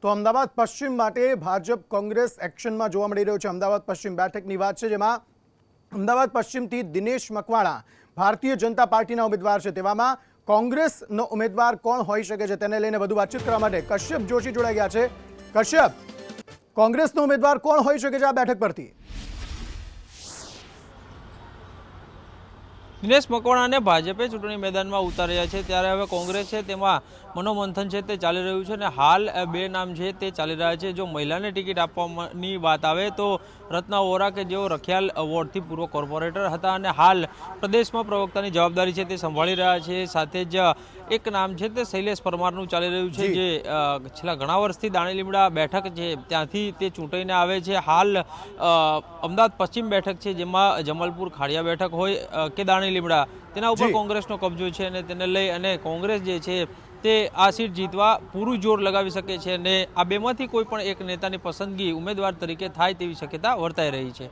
તો અમદાવાદ પશ્ચિમ માટે ભાજપ કોંગ્રેસ એક્શનમાં જોવા મળી રહ્યો છે। અમદાવાદ પશ્ચિમ બેઠકની વાત છે, જેમાં અમદાવાદ પશ્ચિમથી દિનેશ મકવાણા ભારતીય જનતા પાર્ટીના ઉમેદવાર છે। તેવામાં કોંગ્રેસનો ઉમેદવાર કોણ હોઈ શકે છે તેને લઈને વધુ વાતચીત કરવા માટે કશ્યપ જોશી જોડાઈ ગયા છે। કશ્યપ, કોંગ્રેસનો ઉમેદવાર કોણ હોઈ શકે છે આ બેઠક પરથી? દિનેશ મકવાણાને ભાજપે ચૂંટણી મેદાનમાં ઉતાર્યા છે, ત્યારે હવે કોંગ્રેસ છે તેમાં મનોમંથન છે તે ચાલી રહ્યું છે અને હાલ બે નામ છે તે ચાલી રહ્યા છે। જો મહિલાને ટિકિટ આપવાની વાત આવે તો રત્ના વોરા કે જેઓ રખિયાલ વોર્ડથી પૂર્વ કોર્પોરેટર હતા અને હાલ પ્રદેશમાં પ્રવક્તાની જવાબદારી છે તે સંભાળી રહ્યા છે। સાથે જ એક નામ છે તે શૈલેષ પરમારનું ચાલી રહ્યું છે, જે છેલ્લા ઘણા વર્ષથી દાણીલીમડા બેઠક છે ત્યાંથી તે ચૂંટાઈને આવે છે। હાલ અમદાવાદ પશ્ચિમ બેઠક છે, જેમાં જમલપુર ખાડિયા બેઠક હોય કે દાણીલીમડા, તેના ઉપર કોંગ્રેસનો કબજો છે અને તેને લઈ અને કોંગ્રેસ જે છે તે આ સીટ જીતવા પૂરું જોર લગાવી શકે છે અને આ બેમાંથી કોઈ પણ એક નેતાની પસંદગી ઉમેદવાર તરીકે થાય તેવી શક્યતા વર્તાઈ રહી છે।